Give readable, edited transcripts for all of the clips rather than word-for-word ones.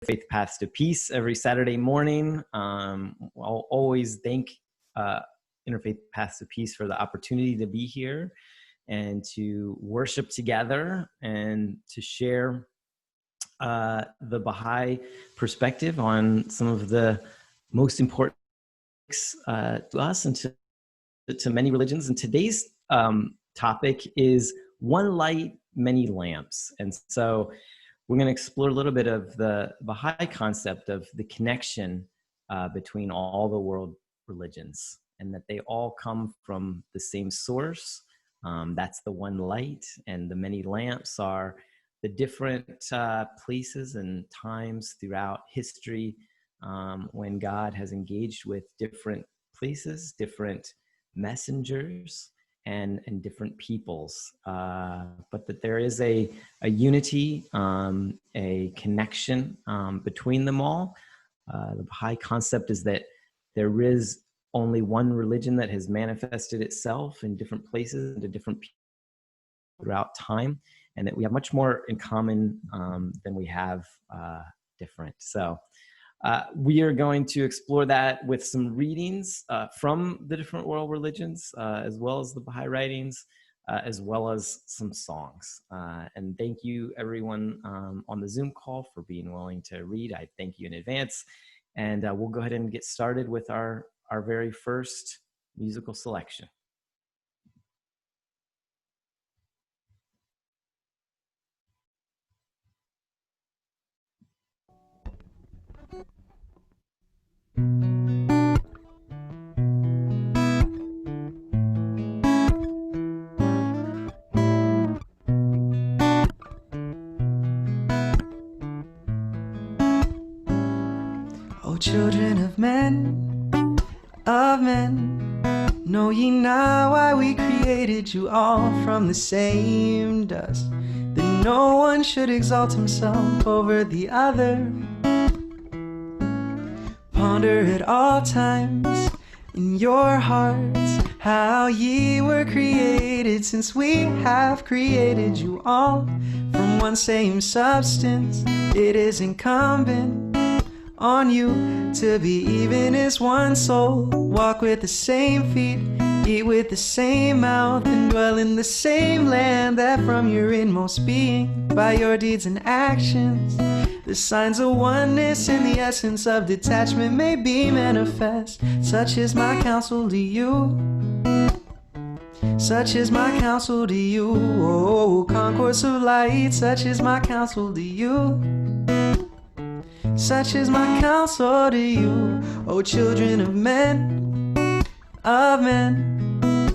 Interfaith Paths to Peace every Saturday morning. I'll always thank Interfaith Paths to Peace for the opportunity to be here and to worship together and to share the Baha'i perspective on some of the most important to us and to many religions. And today's topic is one light, many lamps. And so we're going to explore a little bit of the Baha'i concept of the connection between all the world religions, and that they all come from the same source. That's the one light, and the many lamps are the different places and times throughout history when God has engaged with different places, different messengers, and different peoples, but that there is a unity, a connection between them all. The Baha'i concept is that there is only one religion that has manifested itself in different places and to different people throughout time, and that we have much more in common than we have different. So we are going to explore that with some readings from the different world religions, as well as the Baha'i writings, as well as some songs. And thank you everyone on the Zoom call for being willing to read. I thank you in advance. And we'll go ahead and get started with our very first musical selection. O children of men, know ye not why we created you all from the same dust, that no one should exalt himself over the other. Ponder at all times in your hearts how ye were created, since we have created you all from one same substance. It is incumbent on you to be even as one soul, walk with the same feet, eat with the same mouth, and dwell in the same land, that from your inmost being, by your deeds and actions, the signs of oneness and the essence of detachment may be manifest. Such is my counsel to you. Such is my counsel to you. Oh, concourse of light, such is my counsel to you. Such is my counsel to you, O children of men,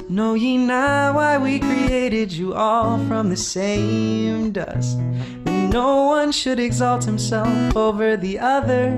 know ye not why we created you all from the same dust, that no one should exalt himself over the other.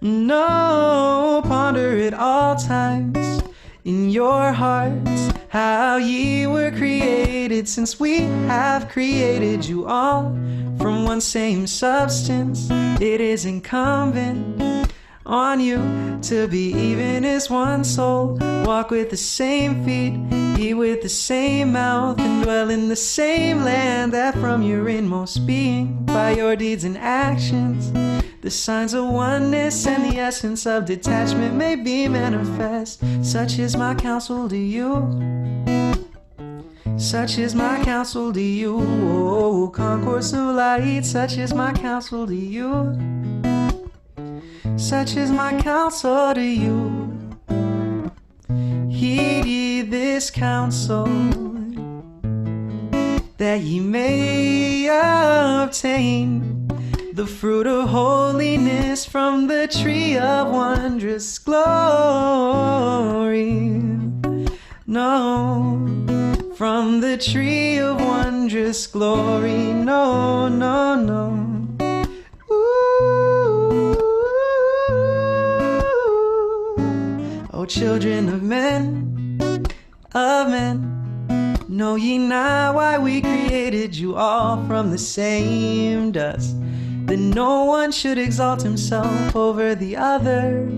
No, ponder at all times in your hearts how ye were created, since we have created you all from one same substance. It is incumbent on you to be even as one soul, walk with the same feet, eat with the same mouth, and dwell in the same land, that from your inmost being, by your deeds and actions, the signs of oneness and the essence of detachment may be manifest. Such is my counsel to you. Such is my counsel to you. Oh, concourse of light, such is my counsel to you. Such is my counsel to you. Heed ye this counsel, that ye may obtain the fruit of holiness from the tree of wondrous glory. No, from the tree of wondrous glory. No, no, no. Ooh. O children of men, know ye not why we created you all from the same dust, that no one should exalt himself over the other.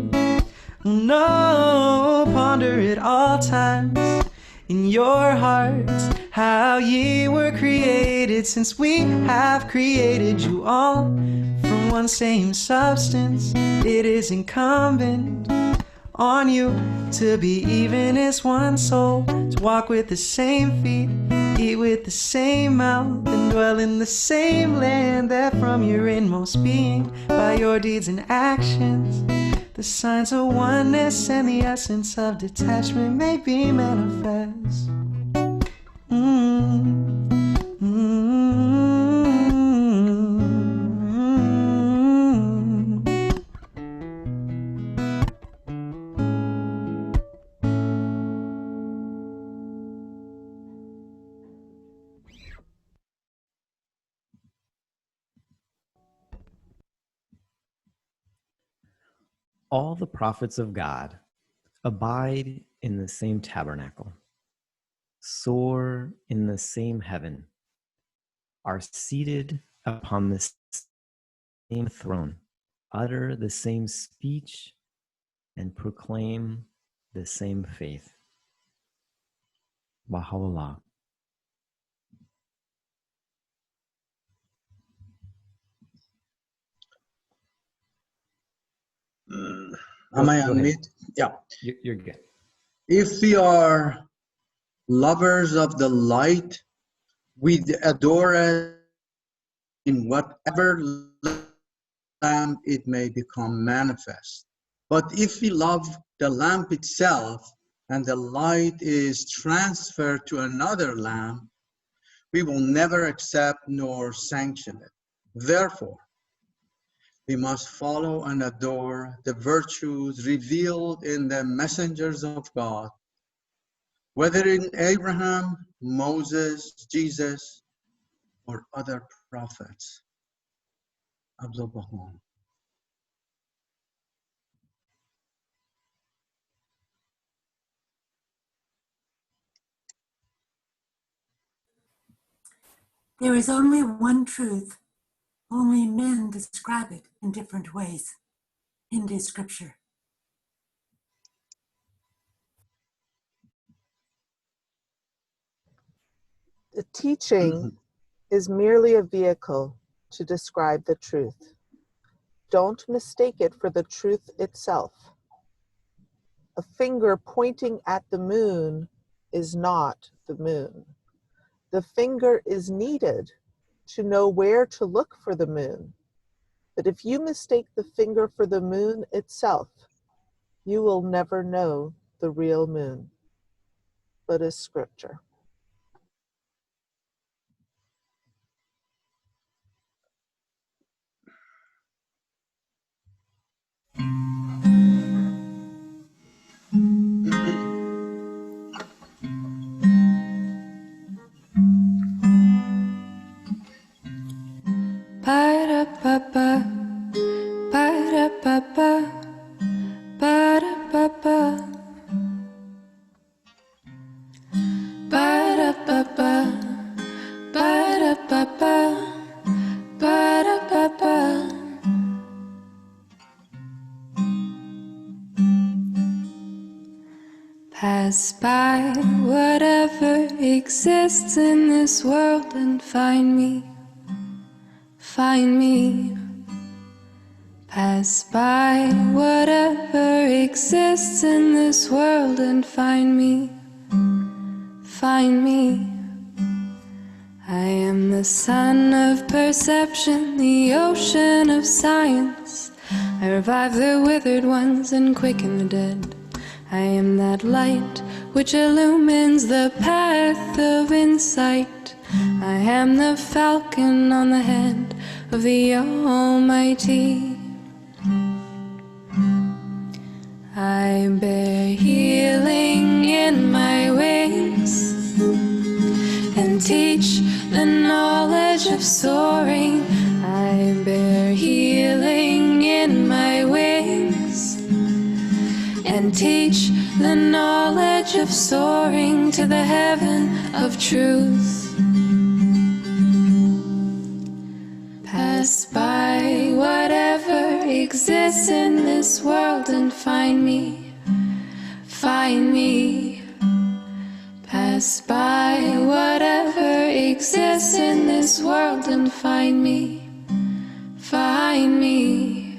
No, ponder at all times in your hearts how ye were created, since we have created you all from one same substance. It is incumbent on you to be even as one soul, to walk with the same feet, eat with the same mouth, and dwell in the same land, that from your inmost being, by your deeds and actions, the signs of oneness and the essence of detachment may be manifest. All the prophets of God abide in the same tabernacle, soar in the same heaven, are seated upon the same throne, utter the same speech, and proclaim the same faith. Baha'u'llah. Am I on mute? Yeah. You're good. If we are lovers of the light, we adore it in whatever lamp it may become manifest. But if we love the lamp itself and the light is transferred to another lamp, we will never accept nor sanction it. Therefore, we must follow and adore the virtues revealed in the messengers of God, whether in Abraham, Moses, Jesus, or other prophets. Abdul Baha. There is only one truth. Only men describe it in different ways. Hindu scripture. The teaching is merely a vehicle to describe the truth. Don't mistake it for the truth itself. A finger pointing at the moon is not the moon. The finger is needed to know where to look for the moon. But if you mistake the finger for the moon itself, you will never know the real moon. Buddhist scripture. Ba-da-ba-ba, ba-da-ba-ba, ba-da-ba-ba. Ba-da-ba-ba, ba-da-ba-ba, ba-da-ba-ba. Pass by whatever exists in this world and find me. Find me. Pass by whatever exists in this world and find me. Find me. I am the sun of perception, the ocean of science. I revive the withered ones and quicken the dead. I am that light which illumines the path of insight. I am the falcon on the head of the Almighty. I bear healing in my wings and teach the knowledge of soaring. I bear healing in my wings and teach the knowledge of soaring to the heaven of truth. Pass by whatever exists in this world and find me. Find me. Pass by whatever exists in this world and find me. Find find me.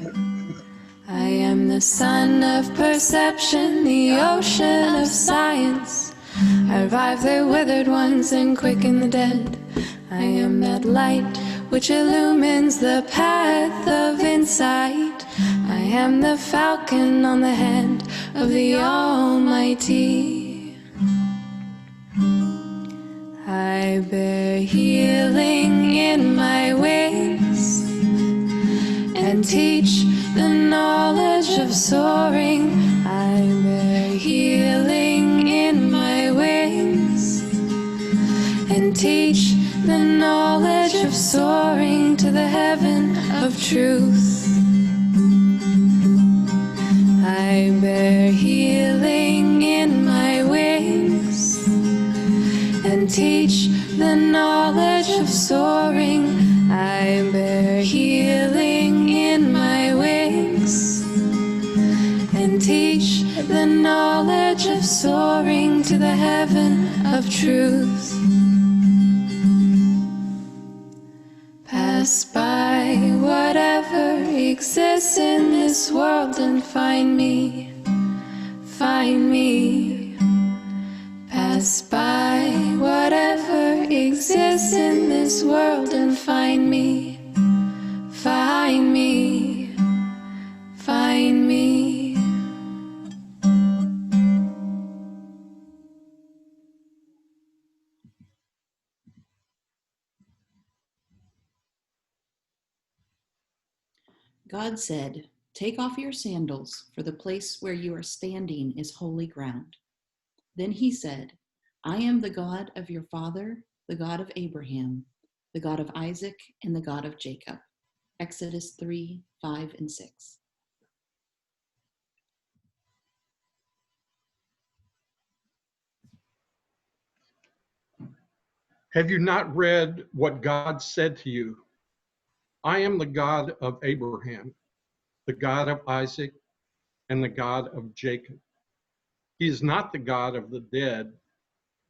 I am the sun of perception, the ocean of science. I revive the withered ones and quicken the dead. I am that light which illumines the path of insight. I am the falcon on the head of the Almighty. I bear healing in my wings and teach the knowledge of soaring. I bear healing in my wings and teach the knowledge of soaring to the heaven of truth. I bear healing in my wings and teach the knowledge of soaring. I bear healing in my wings and teach the knowledge of soaring to the heaven of truth. Pass by whatever exists in this world and find me, find me. Pass by whatever exists in this world and find me, find me, find me. God said, "Take off your sandals, for the place where you are standing is holy ground." Then he said, "I am the God of your father, the God of Abraham, the God of Isaac, and the God of Jacob." Exodus 3, 5, and 6. Have you not read what God said to you? I am the God of Abraham, the God of Isaac, and the God of Jacob. He is not the God of the dead,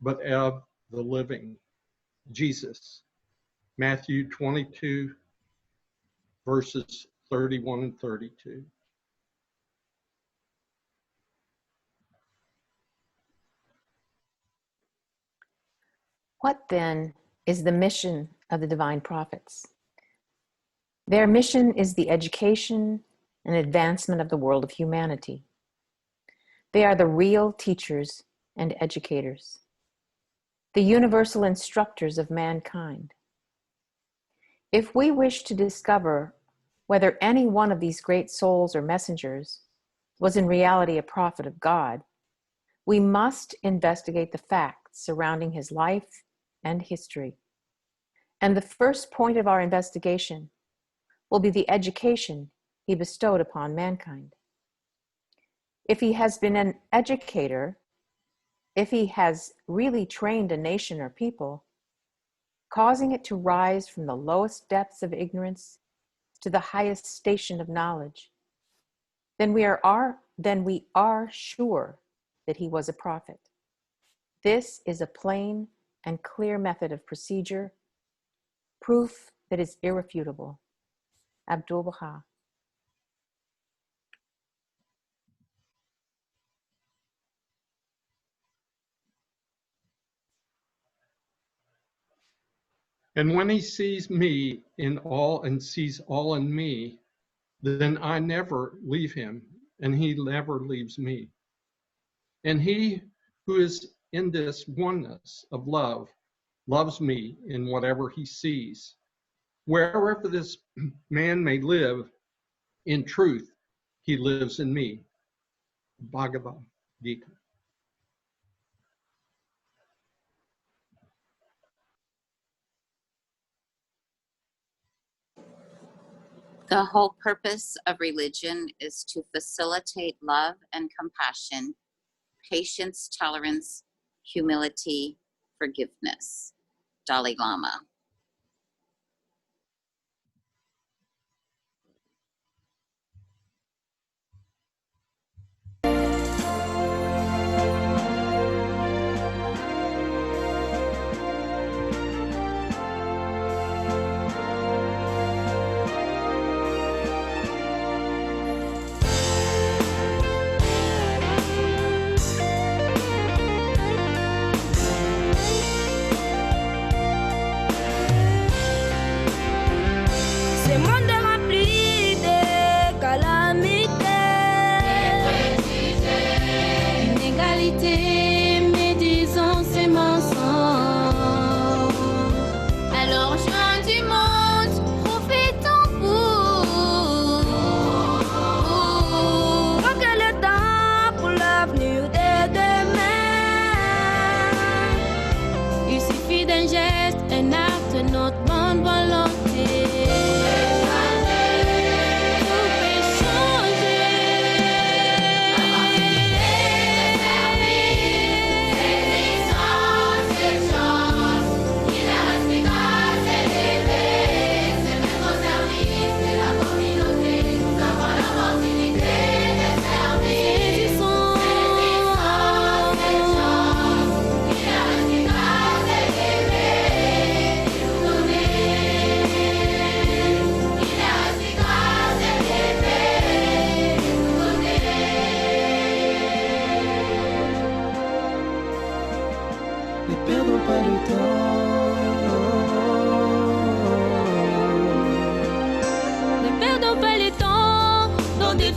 but of the living. Jesus. Matthew 22, verses 31 and 32. What then is the mission of the divine prophets? Their mission is the education and advancement of the world of humanity. They are the real teachers and educators, the universal instructors of mankind. If we wish to discover whether any one of these great souls or messengers was in reality a prophet of God, we must investigate the facts surrounding his life and history. And the first point of our investigation will be the education he bestowed upon mankind. If he has been an educator, if he has really trained a nation or people, causing it to rise from the lowest depths of ignorance to the highest station of knowledge, then we are sure that he was a prophet. This is a plain and clear method of procedure, proof that is irrefutable. Abdul Baha. And when he sees me in all and sees all in me, then I never leave him, and he never leaves me. And he who is in this oneness of love loves me in whatever he sees. Wherever this man may live, in truth, he lives in me. Bhagavad Gita. The whole purpose of religion is to facilitate love and compassion, patience, tolerance, humility, forgiveness. Dalai Lama.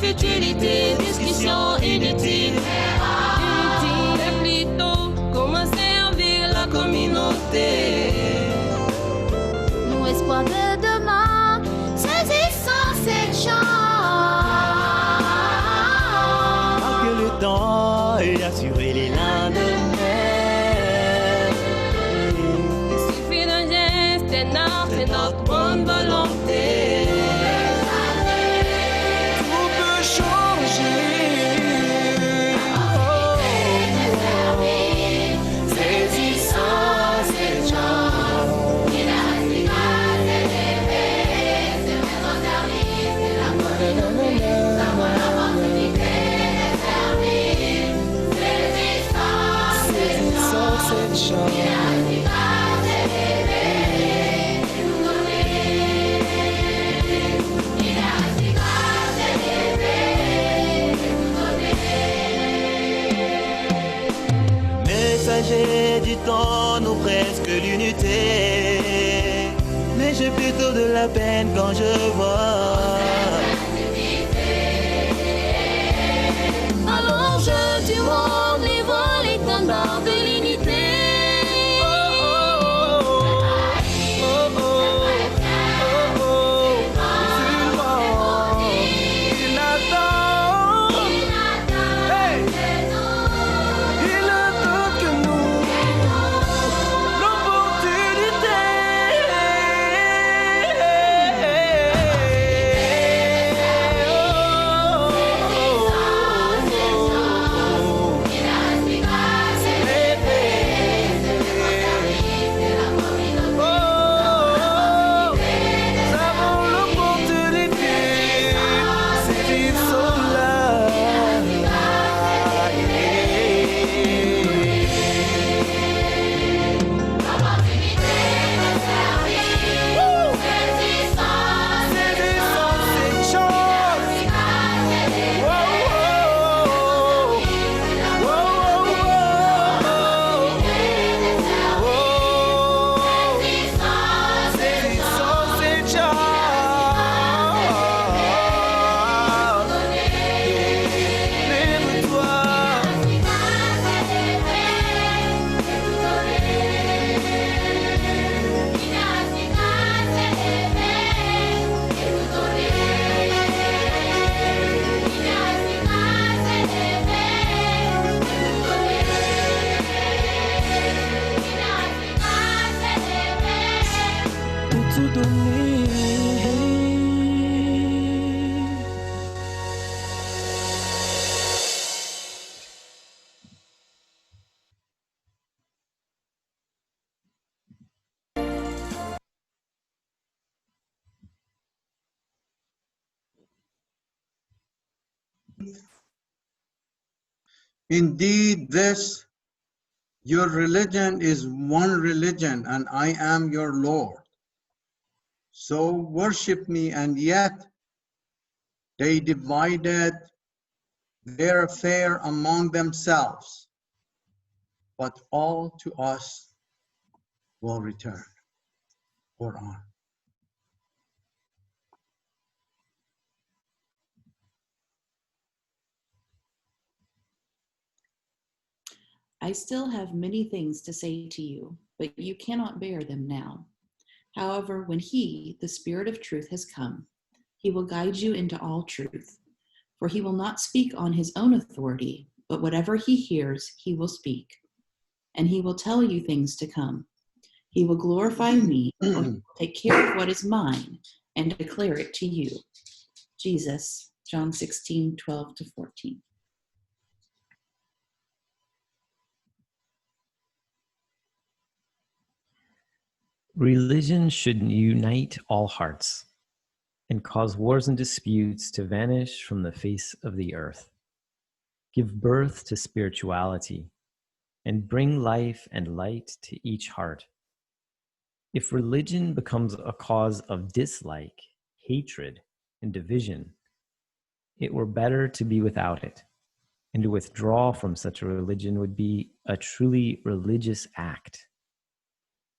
futilité, discussion inutile. Inutile est plutôt comment servir la communauté. Nous, espoir de demain, saisissons cette chance. Marquer le temps et assurer les lendemains. Il suffit d'un geste, un acte, c'est notre bonne volonté. Tout peut changer. Saisissons cette chance. Messager du temps, nous presque l'unité. Mais j'ai plutôt de la peine quand je vois Allonge du monde, livrant l'étendard de l'unité. Indeed, this, your religion is one religion, and I am your Lord. So worship me, and yet they divided their affair among themselves, but all to us will return. Quran. I still have many things to say to you, but you cannot bear them now. However, when he, the Spirit of truth, has come, he will guide you into all truth. For he will not speak on his own authority, but whatever he hears, he will speak. And he will tell you things to come. He will glorify me, for he will take care of what is mine and declare it to you. Jesus, John 16:12-14. Religion should unite all hearts and cause wars and disputes to vanish from the face of the earth. Give birth to spirituality and bring life and light to each heart. If religion becomes a cause of dislike, hatred, and division, it were better to be without it, and to withdraw from such a religion would be a truly religious act.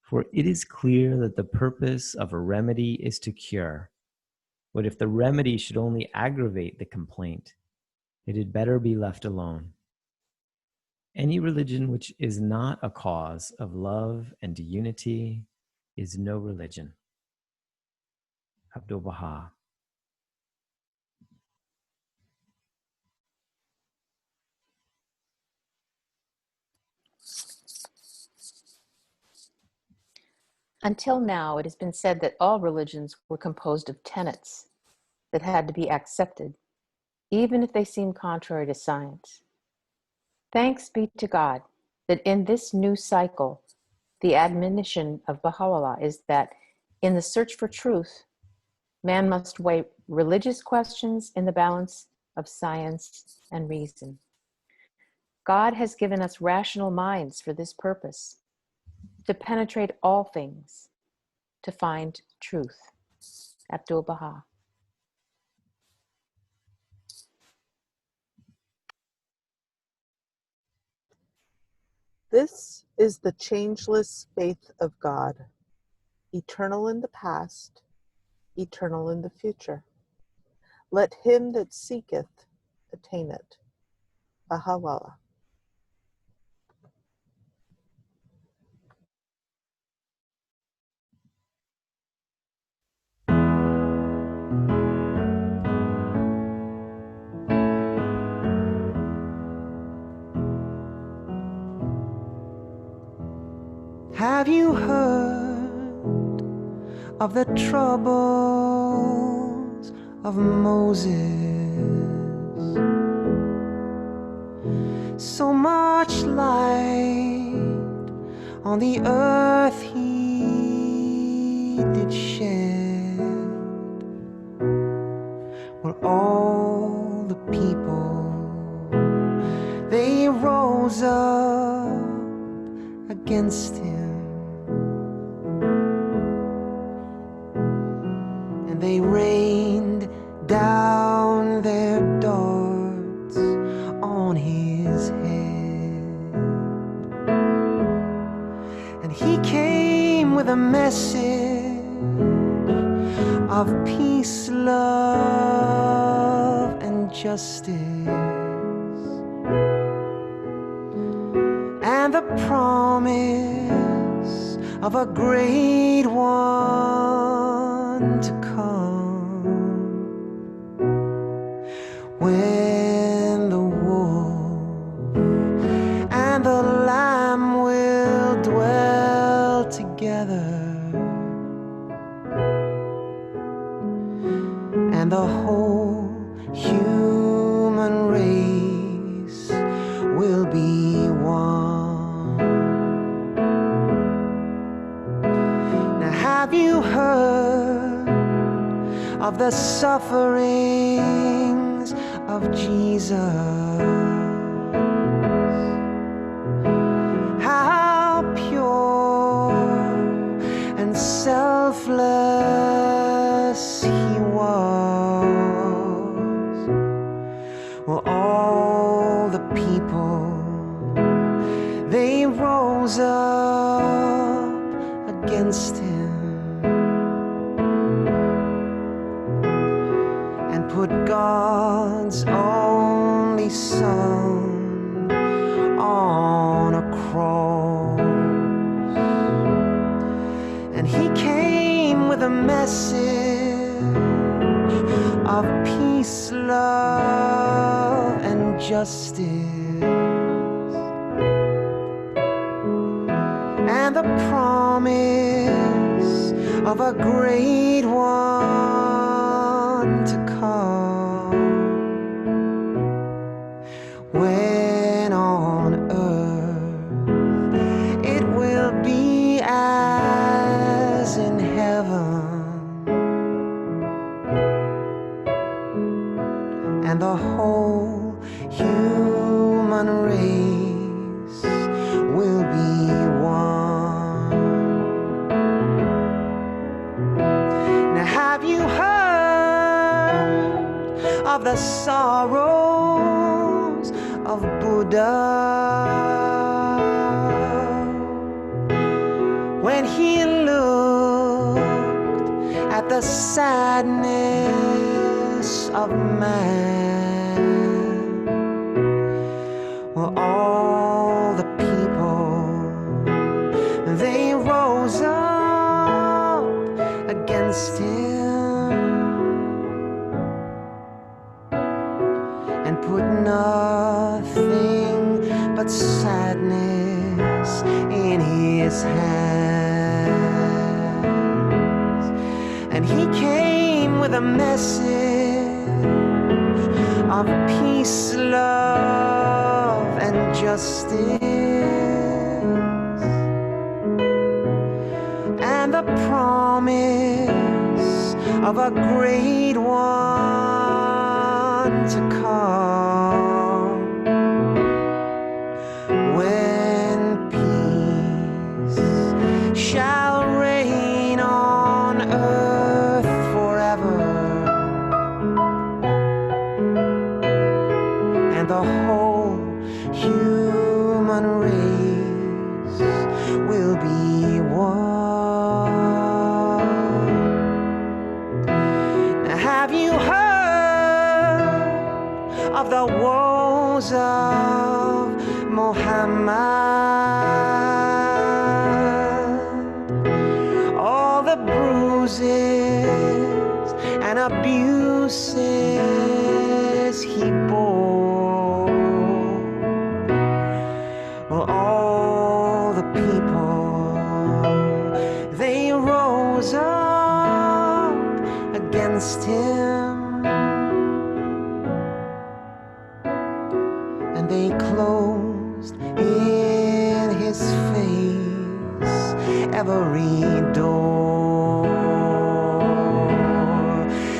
For it is clear that the purpose of a remedy is to cure, What if the remedy should only aggravate the complaint? It had better be left alone. Any religion which is not a cause of love and unity is no religion. Abdu'l-Baha. Until now, it has been said that all religions were composed of tenets that had to be accepted, even if they seem contrary to science. Thanks be to God that in this new cycle, the admonition of Baha'u'llah is that in the search for truth, man must weigh religious questions in the balance of science and reason. God has given us rational minds for this purpose, to penetrate all things, to find truth. Abdu'l-Baha. This is the changeless faith of God, eternal in the past, eternal in the future. Let him that seeketh attain it. Baha'u'llah. Have you heard of the troubles of Moses? So much light on the earth he did shed, where all the people, they rose up against him. They rained down their darts on his head, and he came with a message of peace, love, and justice, and the promise of a great one to come, when the wolf and the lamb will dwell together, and the whole human race will be one. Now, have you heard of the sufferings of Jesus? How pure and selfless he was. Well, all the people, they rose up against him and put God's only Son on a cross. And he came with a message of peace, love, and justice, and the promise of a great one to come, when on earth it will be as in heaven, and the whole human race will be one. Now, have you heard of the sorrows of Buddha, when he looked at the sadness of man. Well, all the people, they rose up against him and put nothing but sadness in his hands. And he came with a message of peace, love, and justice, and the promise of a great one to come, when peace shall reign on earth forever, and the whole human race will be one. Now, have you heard of the woes of Muhammad? All the bruises and abuses he bore. Well, all the people, they rose up against him, and they closed in his face every door.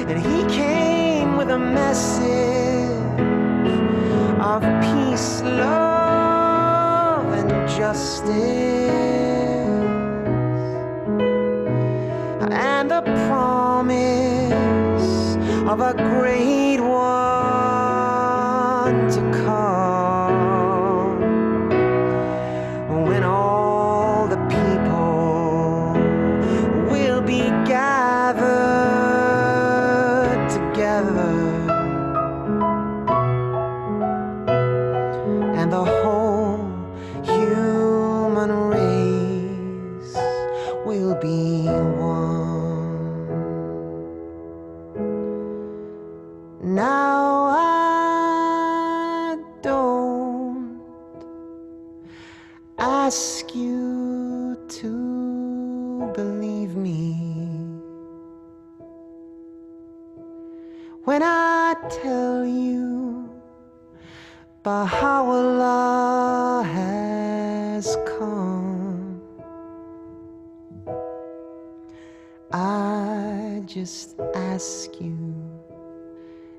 And he came with a message of peace, love, and justice, and the promise of a great one to come, when all the people will be gathered together, and the whole human race will be one. Now I don't ask you to believe me when I tell you Baha'u'llah has come. I just ask you,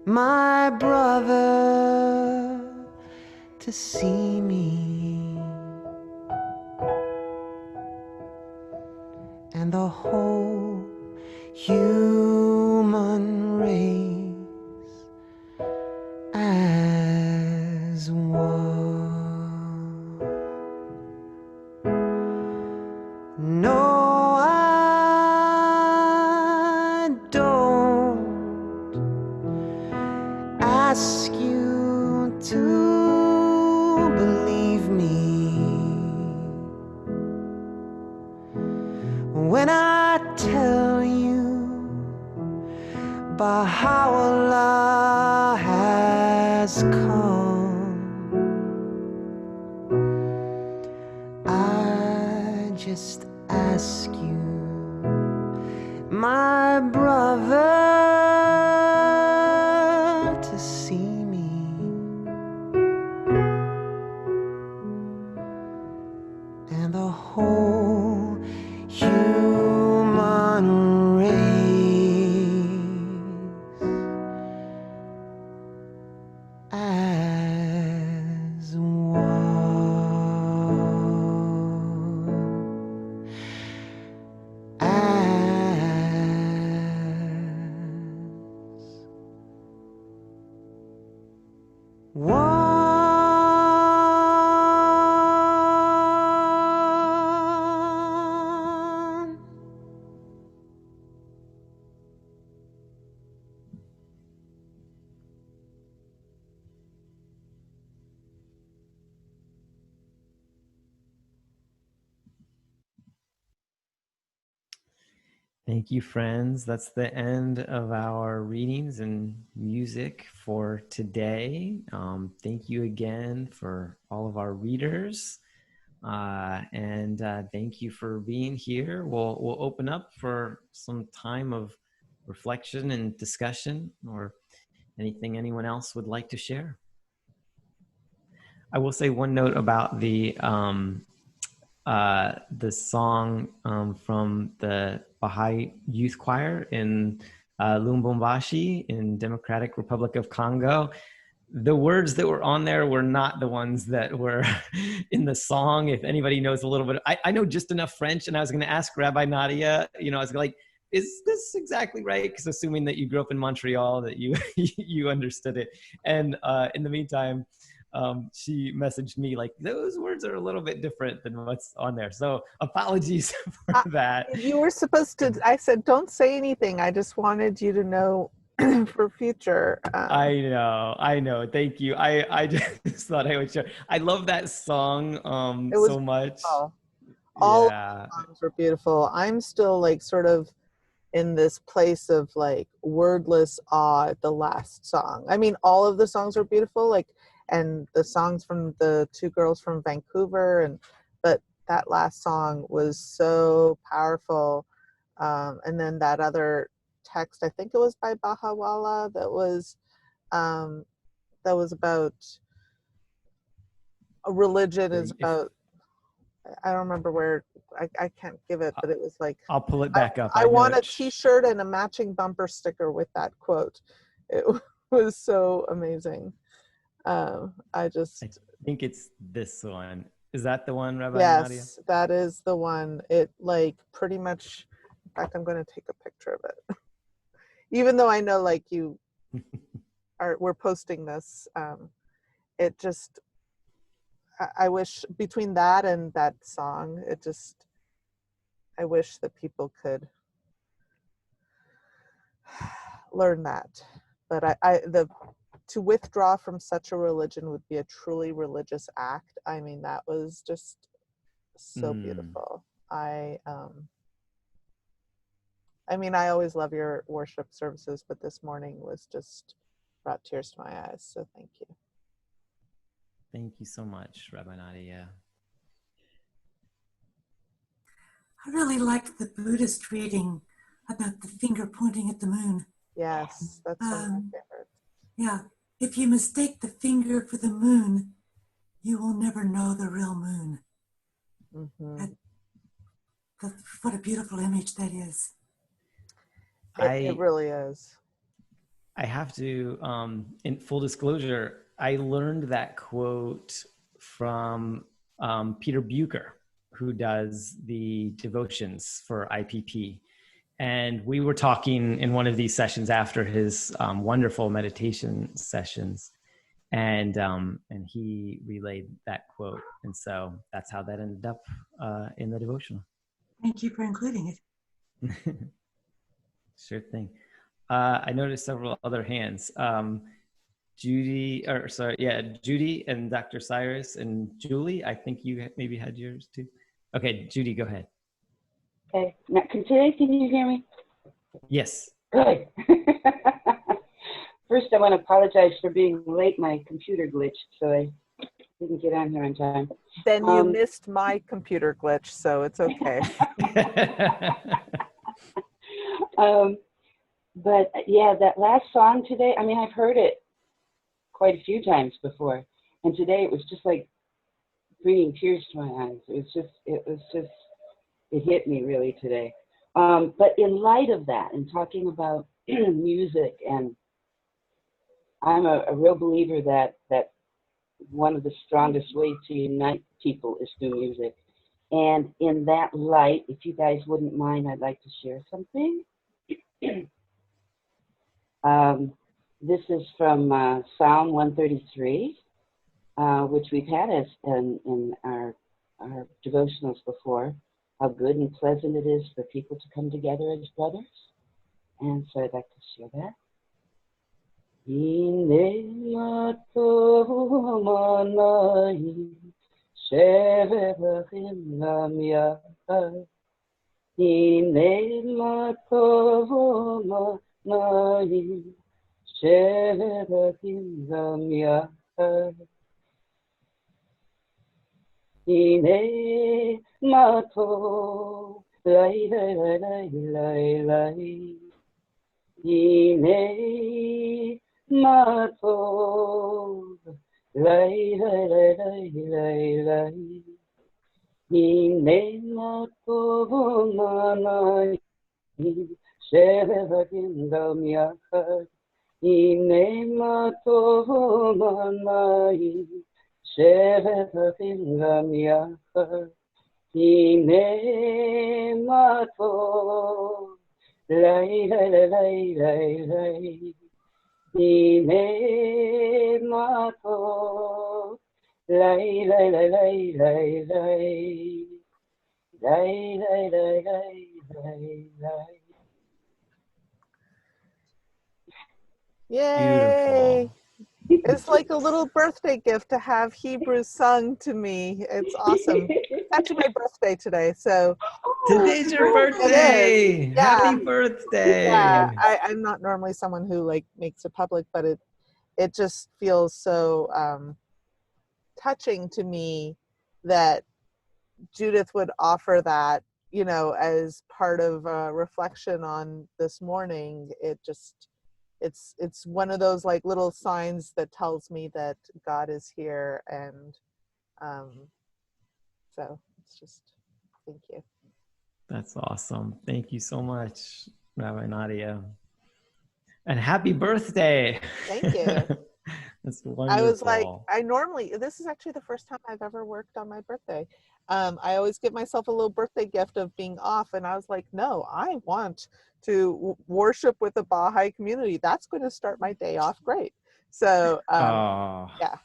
my brother, to see me, and the whole human race as one. No, I don't ask you to believe me when I tell you Baha'u'llah has come. I just ask you, my brother, to see me, and the whole human race as one. Thank you, friends. That's the end of our readings and music for today. Thank you again for all of our readers. And thank you for being here. We'll open up for some time of reflection and discussion, or anything anyone else would like to share. I will say one note about the song from the Baha'i Youth Choir in Lubumbashi in Democratic Republic of Congo. The words that were on there were not the ones that were in the song. If anybody knows a little bit, I know just enough French, and I was going to ask Rabbi Nadia, I was like, is this exactly right? Because assuming that you grew up in Montreal, that you you understood it. And in the meantime, she messaged me like, those words are a little bit different than what's on there. So apologies for that. You were supposed to, I said, don't say anything. I just wanted you to know for future. I know. Thank you. I just thought I would share. I love that song It was so much. beautiful. All of Yeah. the songs were beautiful. I'm still like sort of in this place of like wordless awe at the last song. I mean, all of the songs were beautiful, like, and the songs from the two girls from Vancouver, but that last song was so powerful. And then that other text, I think it was by Baha'u'llah, that was about a religion is about, I don't remember where, I can't give it, but it was like, I'll pull it back up. I want a t-shirt and a matching bumper sticker with that quote. It was so amazing. I think it's this one. Is that the one, Rabbi Nadia? Yes, that is the one. It like pretty much, in fact, I'm going to take a picture of it. Even though I know like you we're posting this, it just, I wish between that and that song, I wish that people could learn that. But to withdraw from such a religion would be a truly religious act. I mean, that was just so beautiful. I mean, I always love your worship services, but this morning was just brought tears to my eyes. So thank you. Thank you so much, Rabbi Nadia. I really liked the Buddhist reading about the finger pointing at the moon. Yes, that's one of my favorites. Yeah, if you mistake the finger for the moon, you will never know the real moon. Mm-hmm. What a beautiful image that is. It really is. I have to, in full disclosure, I learned that quote from Peter Bucher, who does the devotions for IPP. And we were talking in one of these sessions after his wonderful meditation sessions, and he relayed that quote. And so that's how that ended up in the devotional. Thank you for including it. Sure thing. I noticed several other hands. Judy and Dr. Cyrus and Julie, I think you maybe had yours too. Okay, Judy, go ahead. Okay, now today, can you hear me? Yes. Good. First, I want to apologize for being late. My computer glitched, so I didn't get on here on time. Then you missed my computer glitch, so it's okay. But yeah, that last song today, I mean, I've heard it quite a few times before, and today it was just like bringing tears to my eyes. It hit me really today. But in light of that, and talking about music, and I'm a real believer that one of the strongest ways to unite people is through music. And in that light, if you guys wouldn't mind, I'd like to share something. This is from Psalm 133, which we've had in our devotionals before. How good and pleasant it is for people to come together as brothers. And so I'd like to share that. Ine matovo manai shevakim zamyaka. Ine mato lai lai lai lai lai lai. Ine mato lai lai lai lai lai lai. Ine mato manai shevakim zamyaka. Ine mato manai shevakim zamyaka. Ine mato lai lai lai lai lai lai. Ine mato lai lai lai lai lai lai. Lai lai lai lai lai lai. Yay! Beautiful. It's like a little birthday gift to have Hebrew sung to me. It's awesome. It's actually my birthday today, so Today's your it birthday. is. Yeah, Happy birthday. yeah. I'm not normally someone who like makes it public, but it just feels so touching to me that Judith would offer that, you know, as part of a reflection on this morning. It's one of those like little signs that tells me that God is here, and so it's just, thank you. That's awesome. Thank you so much, Rabbi Nadia. And happy birthday. Thank you. That's wonderful. I was like, this is actually the first time I've ever worked on my birthday. I always give myself a little birthday gift of being off, and I was like, no, I want to worship with the Baha'i community. That's going to start my day off great. So yeah.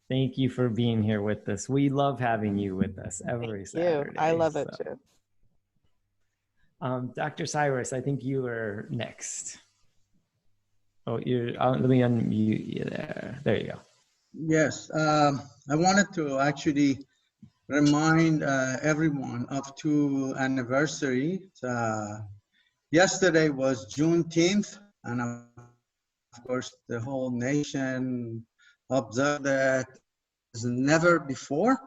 Thank you for being here with us. We love having you with us every Saturday. I love it too. Dr. Cyrus, I think you are next. Oh, let me unmute you there. There you go. Yes, I wanted to actually remind everyone of two anniversaries. Yesterday was Juneteenth, and of course the whole nation observed that as never before.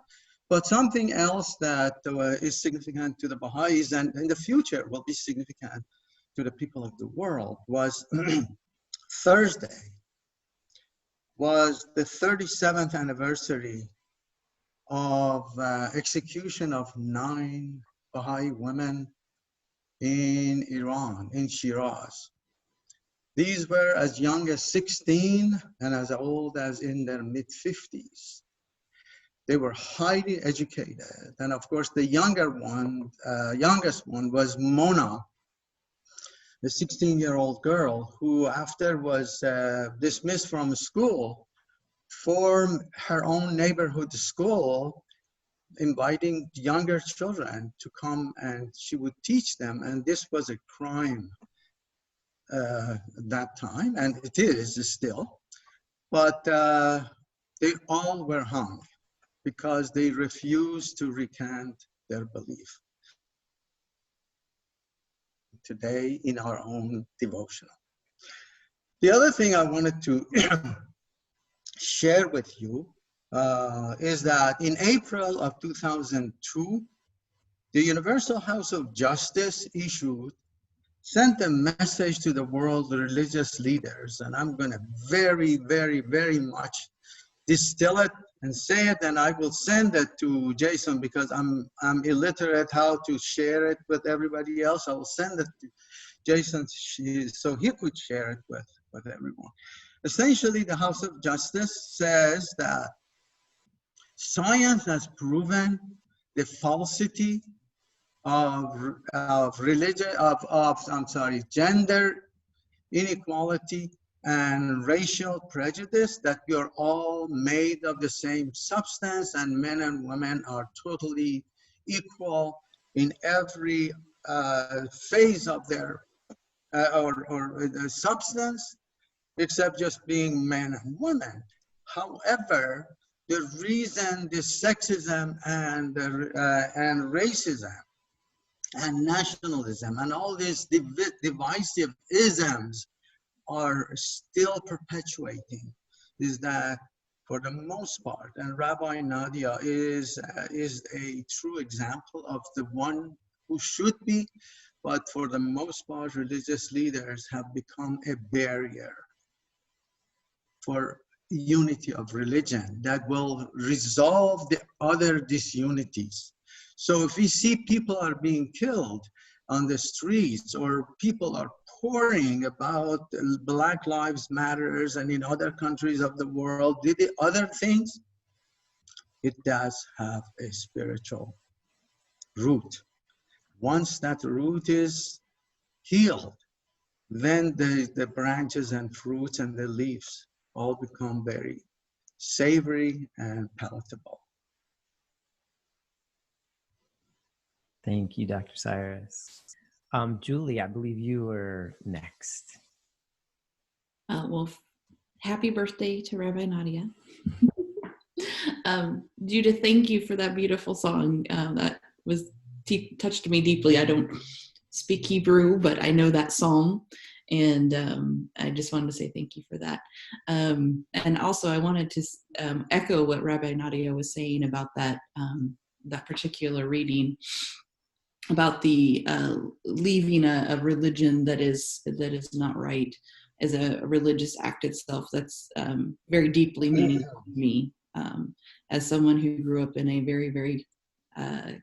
But something else that is significant to the Baha'is and in the future will be significant to the people of the world was Thursday was the 37th anniversary of execution of 9 Baha'i women in Iran, in Shiraz. These were as young as 16 and as old as in their mid-50s. They were highly educated. And of course, the youngest one was Mona, the 16-year-old girl who after was dismissed from school, formed her own neighborhood school, inviting younger children to come and she would teach them. And this was a crime that time, and it is still. But they all were hung because they refused to recant their belief. Today in our own devotional. The other thing I wanted to share with you is that in April of 2002, the Universal House of Justice sent a message to the world religious leaders, and I'm going to very, very, very much distill it and say it, and I will send it to Jason because I'm illiterate how to share it with everybody else. I will send it to Jason so he could share it with everyone. Essentially, the House of Justice says that science has proven the falsity of gender inequality and racial prejudice, that we are all made of the same substance and men and women are totally equal in every phase of their substance, except just being men and women. However, the reason this sexism and racism and nationalism and all these divisive isms are still perpetuating, is that for the most part, and Rabbi Nadia is a true example of the one who should be, but for the most part, religious leaders have become a barrier for unity of religion that will resolve the other disunities. So if we see people are being killed on the streets, or people are pouring about Black Lives Matters and in other countries of the world, did the other things, it does have a spiritual root. Once that root is healed, then the branches and fruits and the leaves all become very savory and palatable. Thank you, Dr. Cyrus. Julie, I believe you were next. Well, happy birthday to Rabbi Nadia. Judith, thank you for that beautiful song. That was touched me deeply. I don't speak Hebrew, but I know that psalm. And I just wanted to say thank you for that. And also I wanted to echo what Rabbi Nadia was saying about that, that particular reading about the leaving a religion that is not right as a religious act itself. That's very deeply meaningful to me, as someone who grew up in a very, very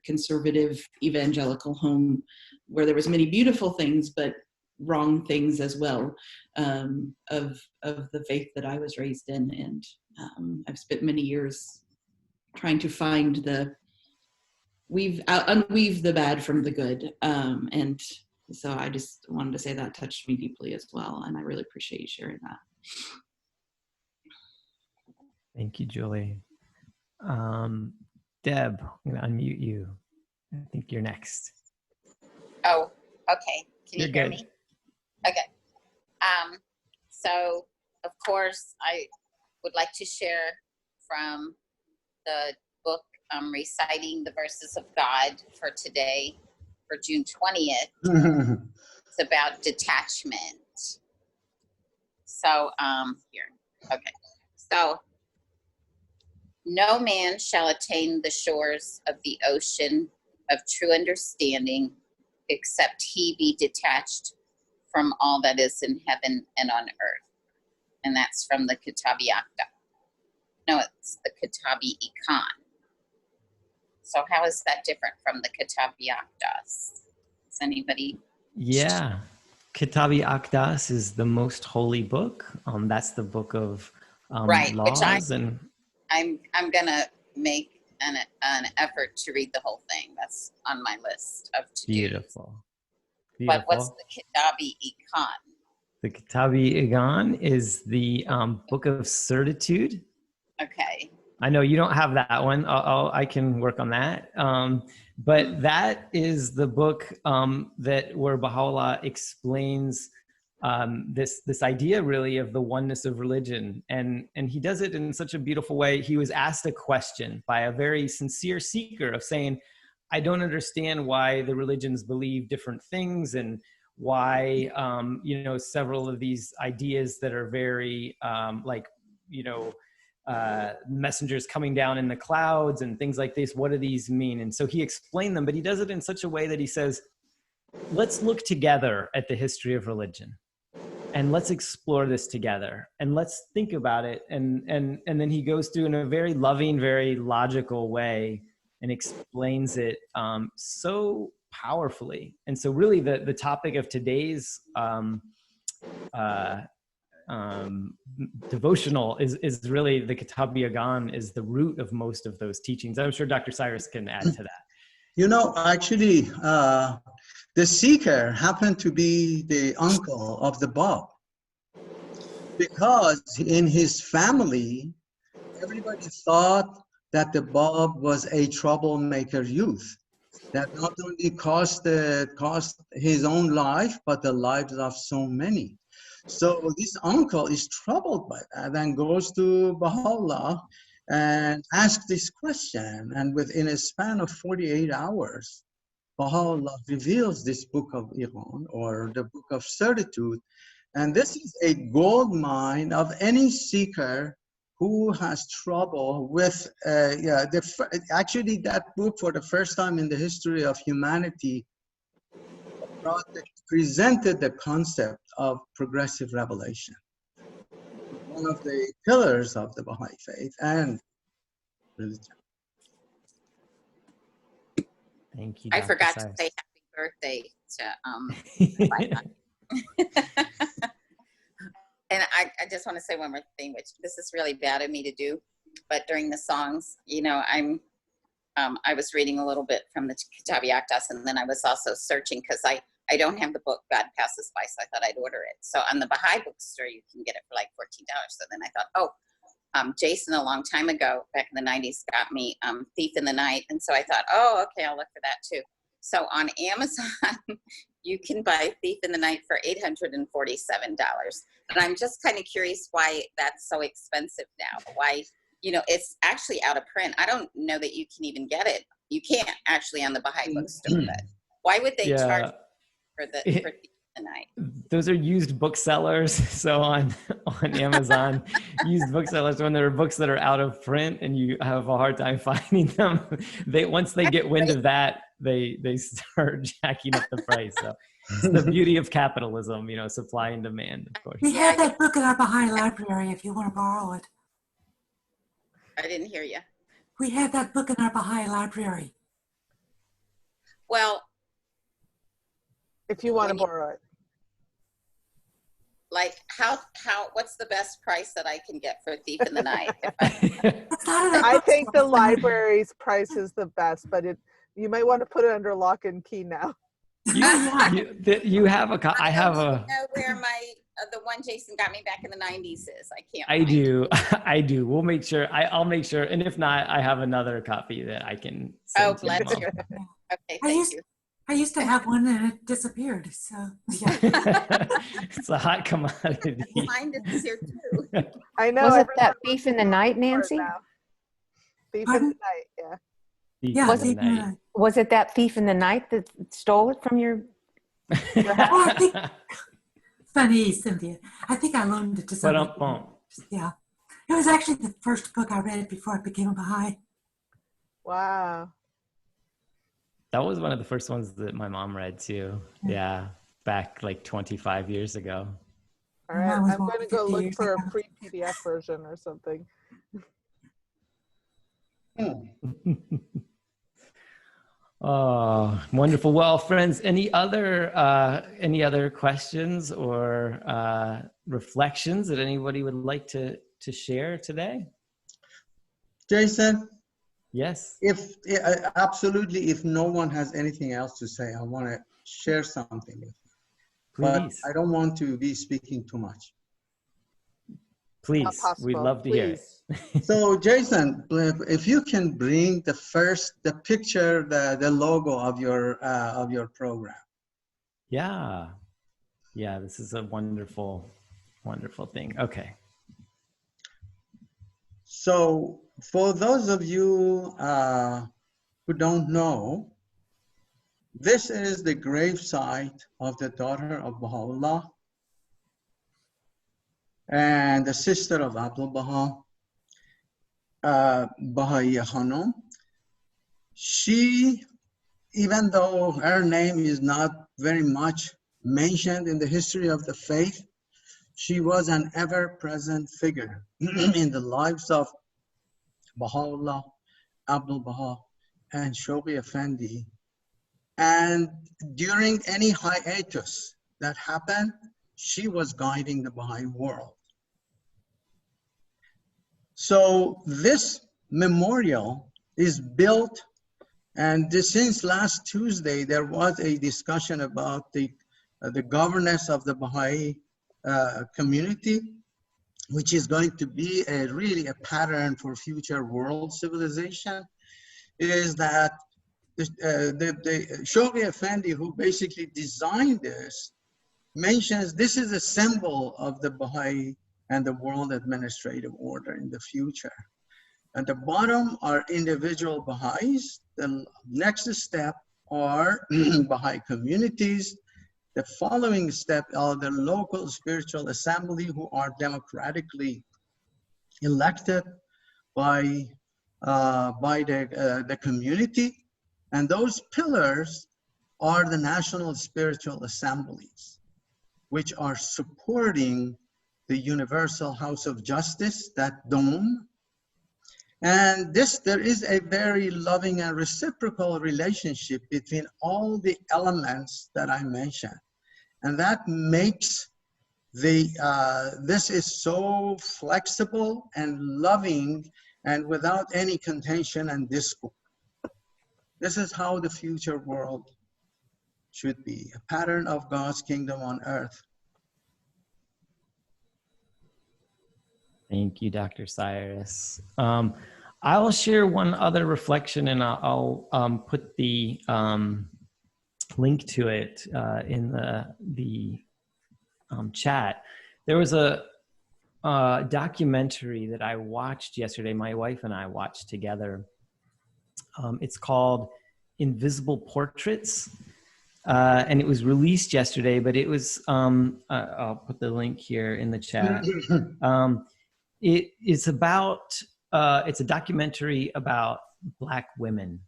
conservative evangelical home where there was many beautiful things, but wrong things as well, of the faith that I was raised in. And I've spent many years trying to find unweave the bad from the good. And so I just wanted to say that touched me deeply as well. And I really appreciate you sharing that. Thank you, Julie. Deb, I'm going to unmute you. I think you're next. Oh, okay. Can you You're hear good. me? Okay. So, of course, I would like to share from the book, Reciting the Verses of God for today, for June 20th. It's about detachment. So, here. Okay. So, no man shall attain the shores of the ocean of true understanding except he be detached from all that is in heaven and on earth. And that's from the Kitabi Akda. No, it's the Kitabi Ikan. So how is that different from the Kitabi Akdas? Does anybody? Yeah. Kitabi Akdas is the most holy book. That's the book of right, laws. Which I'm gonna make an effort to read the whole thing. That's on my list of to-dos. Beautiful. But what's the Kitabi Ikan? The Kitabi Ikan is the book of certitude. Okay. I know you don't have that one. I can work on that. But that is the book where Baha'u'llah explains this idea really of the oneness of religion. And he does it in such a beautiful way. He was asked a question by a very sincere seeker of saying, I don't understand why the religions believe different things, and why, several of these ideas that are very messengers coming down in the clouds and things like this, what do these mean? And so he explained them, but he does it in such a way that he says, let's look together at the history of religion, and let's explore this together, and let's think about it. And then he goes through in a very loving, very logical way and explains it so powerfully. And so really the topic of today's devotional is really the Kitabi Ikan is the root of most of those teachings. I'm sure Dr. Cyrus can add to that. Actually, the seeker happened to be the uncle of the Bab, because in his family, everybody thought that the Bab was a troublemaker youth that not only cost his own life, but the lives of so many. So this uncle is troubled by that and goes to Baha'u'llah and asks this question. And within a span of 48 hours, Baha'u'llah reveals this book of Iran, or the book of certitude. And this is a gold mine of any seeker who has trouble with, actually that book for the first time in the history of humanity presented the concept of progressive revelation, one of the pillars of the Baha'i faith and religion. Thank you, I Dr. forgot to Sires. say happy birthday to and I just want to say one more thing, which this is really bad of me to do, but during the songs, you know, I was reading a little bit from the Kitabi Akdas, and then I was also searching because I don't have the book God Passes By, so I thought I'd order it. So on the Baha'i bookstore, you can get it for like $14. So then I thought, Jason a long time ago, back in the 90s, got me Thief in the Night. And so I thought, oh, okay, I'll look for that too. So on Amazon, you can buy Thief in the Night for $847. And I'm just kind of curious why that's so expensive now. Why, you know, it's actually out of print. I don't know that you can even get it. You can't actually on the Baha'i bookstore, but why would they charge for Thief in the Night? Those are used booksellers. So on Amazon, used booksellers, when there are books that are out of print and you have a hard time finding them, once they get wind of that, they start jacking up the price. So it's the beauty of capitalism, you know, supply and demand, of course. We have that book in our Baha'i library if you want to borrow it. I didn't hear you. We have that book in our Baha'i library. Well, if you want to borrow it. Like what's the best price that I can get for Thief in the Night? I think the library's price is the best, but you might want to put it under lock and key now. You have a I have a. I don't know where the one Jason got me back in the 90s is. I can't. I do. We'll make sure. I'll make sure. And if not, I have another copy that I can send to bless Mom. you. Okay, thank you. I used to have one and it disappeared. So yeah. It's a hot commodity. Mine is here too. I know. Was it that Thief in the Night, Nancy? Thief in the Night, yeah. Yeah, was it that Thief in the Night that stole it from your I think, funny, Cynthia. I think I loaned it to somebody. Yeah. It was actually the first book I read before I became a Baha'i. Wow. That was one of the first ones that my mom read too. Yeah, back like 25 years ago. All right, I'm going to go look for a free PDF version or something. Oh, wonderful. Well, friends, any other questions or reflections that anybody would like to share today? Jason? Yes. Absolutely, if no one has anything else to say, I want to share something with you. Please. But I don't want to be speaking too much. Please, we'd love to hear it. So, Jason, if you can bring the picture, the logo of your program. Yeah. Yeah, this is a wonderful, wonderful thing. Okay. So, for those of you who don't know, this is the gravesite of the daughter of Baha'u'llah and the sister of Abdul Baha, Baha'i Hanum. She, even though her name is not very much mentioned in the history of the faith, she was an ever-present figure in the lives of Baha'u'llah, Abdul Baha, and Shoghi Effendi. And during any hiatus that happened, she was guiding the Baha'i world. So this memorial is built, and since last Tuesday, there was a discussion about the governance of the Baha'i community, which is going to be really a pattern for future world civilization, is that the Shoghi Effendi, who basically designed this, mentions this is a symbol of the Baha'i and the world administrative order in the future. At the bottom are individual Baha'is. The next step or Baha'i communities, the following step are the local spiritual assembly who are democratically elected by the community. And those pillars are the national spiritual assemblies, which are supporting the Universal House of Justice, that dome. And there is a very loving and reciprocal relationship between all the elements that I mentioned. And that makes this is so flexible and loving and without any contention and discord. This is how the future world should be, a pattern of God's kingdom on earth. Thank you, Dr. Cyrus. I will share one other reflection, and I'll put the link to it in the chat. There was a documentary that I watched yesterday. My wife and I watched together. It's called Invisible Portraits, and it was released yesterday. But it was I'll put the link here in the chat. It is about it's a documentary about Black women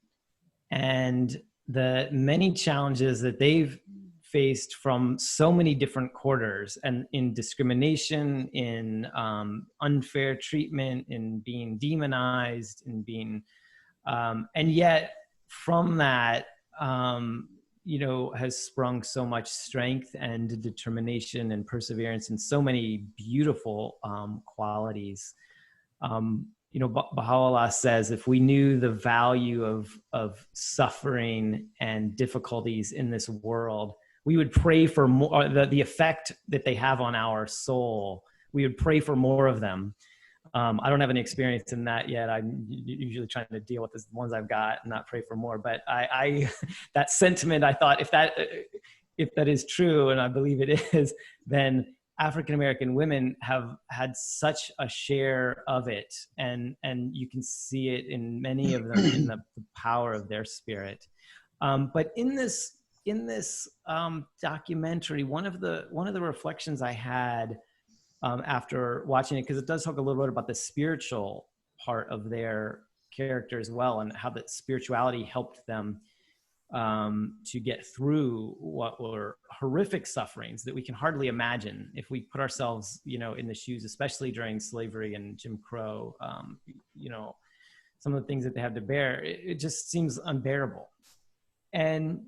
and the many challenges that they've faced from so many different quarters, and in discrimination, in unfair treatment, in being demonized, in being, and yet from that, you know, has sprung so much strength and determination and perseverance and so many beautiful qualities. You know, Baha'u'llah says, if we knew the value of suffering and difficulties in this world, we would pray for more, the effect that they have on our soul. We would pray for more of them. I don't have any experience in that yet. I'm usually trying to deal with the ones I've got and not pray for more. But I that sentiment, I thought, if that is true, and I believe it is, then African-American women have had such a share of it, and you can see it in many of them in the power of their spirit. But in this documentary, one of the reflections I had after watching it, because it does talk a little bit about the spiritual part of their character as well, and how that spirituality helped them to get through what were horrific sufferings that we can hardly imagine if we put ourselves, you know, in the shoes, especially during slavery and Jim Crow. You know, some of the things that they had to bear, it just seems unbearable. And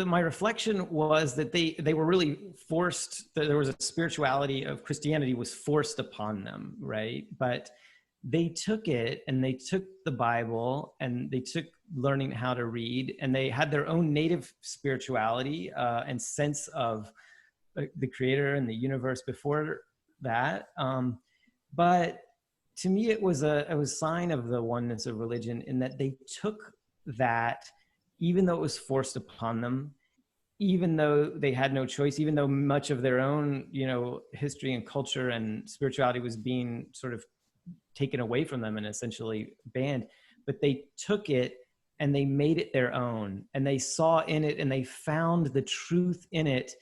my reflection was that they were really forced, that there was a spirituality of Christianity was forced upon them, right? But they took it, and they took the Bible, and they took learning how to read, and they had their own native spirituality and sense of the Creator and the universe before that. But to me, it was a sign of the oneness of religion, in that they took that, even though it was forced upon them, even though they had no choice, even though much of their own, you know, history and culture and spirituality was being sort of taken away from them and essentially banned, but they took it and they made it their own, and they saw in it and they found the truth in it,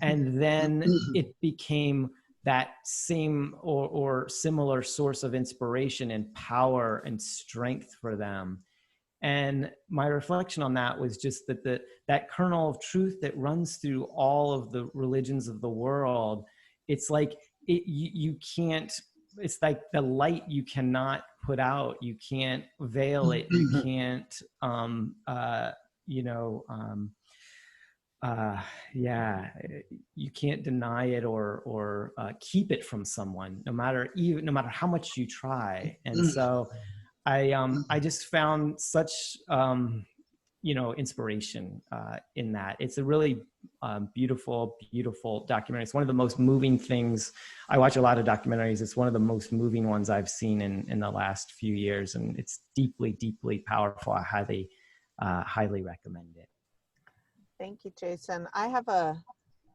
and then it became that same or similar source of inspiration and power and strength for them. And my reflection on that was just that that kernel of truth that runs through all of the religions of the world, it's like you can't, it's like the light you cannot put out, you can't veil it, you can't you can't deny it or keep it from someone, no matter how much you try. And so I just found such inspiration in that. It's a really beautiful documentary. It's one of the most moving things. I watch a lot of documentaries. It's one of the most moving ones I've seen in the last few years, and it's deeply, deeply powerful. I highly recommend it. Thank you, Jason. I have a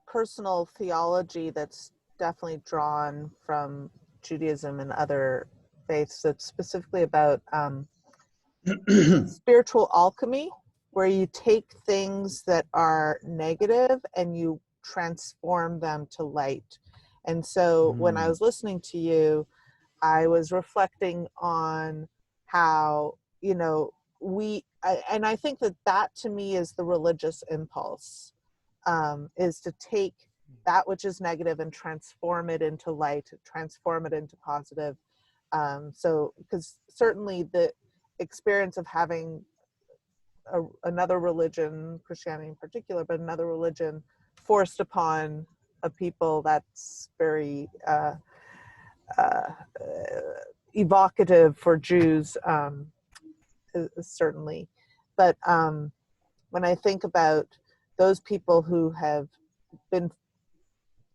personal theology that's definitely drawn from Judaism and other faiths. That's specifically about spiritual alchemy, where you take things that are negative and you transform them to light. And so when I was listening to you, I was reflecting on how, you know, and I think that to me is the religious impulse, is to take that which is negative and transform it into light, transform it into positive. So, because certainly the experience of having another religion, Christianity in particular, but another religion forced upon a people, that's very evocative for Jews, certainly. But when I think about those people who have been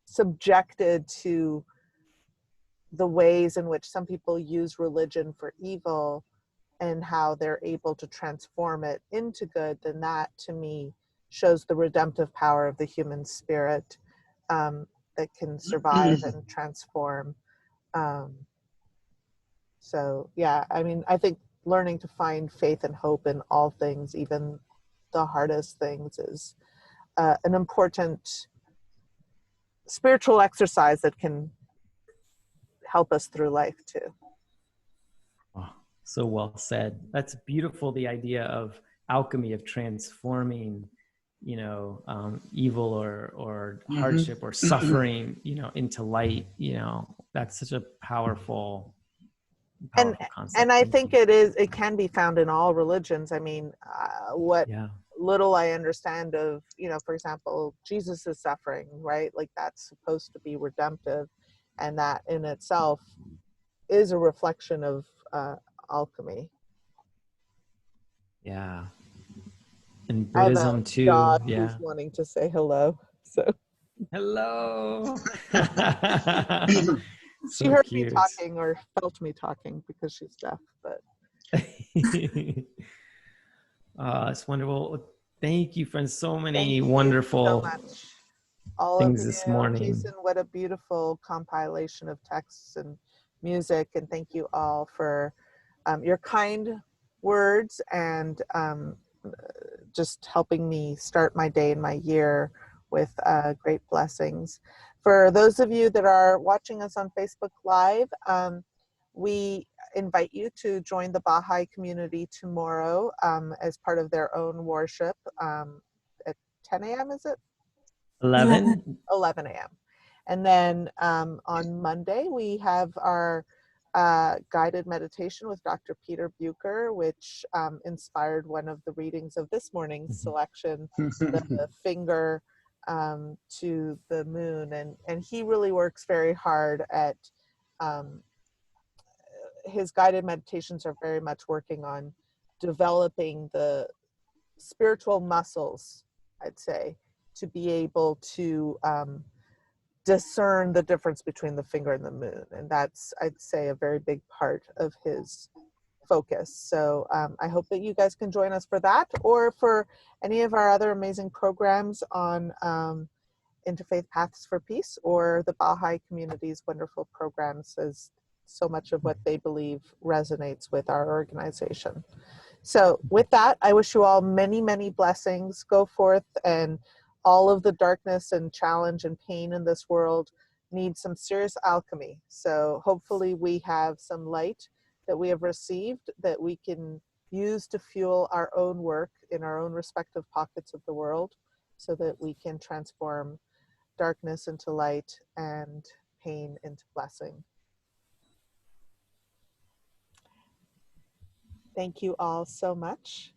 subjected to the ways in which some people use religion for evil and how they're able to transform it into good, then that to me shows the redemptive power of the human spirit, that can survive and transform. So yeah, I mean, I think learning to find faith and hope in all things, even the hardest things, is an important spiritual exercise that can help us through life too. Oh, so well said. That's beautiful. The idea of alchemy, of transforming, you know, evil or hardship or suffering, you know, into light. You know, that's such a powerful concept. And I think it can be found in all religions. I mean, what little I understand of, you know, for example, Jesus is suffering, right? Like that's supposed to be redemptive, and that in itself is a reflection of alchemy. Yeah. And Buddhism too. Dog yeah. who's wanting to say hello. So hello. She heard me talking or felt me talking because she's deaf, but it's wonderful. Thank you, friends. So many wonderful things this morning. Jason, what a beautiful compilation of texts and music, and thank you all for your kind words and just helping me start my day and my year with great blessings. For those of you that are watching us on Facebook Live, we invite you to join the Baha'i community tomorrow as part of their own worship at 10 a.m. is it? 11 a.m. And then on Monday, we have our guided meditation with Dr. Peter Bucher, which inspired one of the readings of this morning's selection, the finger to the moon. And he really works very hard at, his guided meditations are very much working on developing the spiritual muscles, I'd say, to be able to discern the difference between the finger and the moon. And that's, I'd say, a very big part of his focus. So I hope that you guys can join us for that, or for any of our other amazing programs on Interfaith Paths for Peace, or the Baha'i community's wonderful programs, as so much of what they believe resonates with our organization. So with that, I wish you all many, many blessings. Go forth, and all of the darkness and challenge and pain in this world needs some serious alchemy. So hopefully we have some light that we have received that we can use to fuel our own work in our own respective pockets of the world, so that we can transform darkness into light and pain into blessing. Thank you all so much.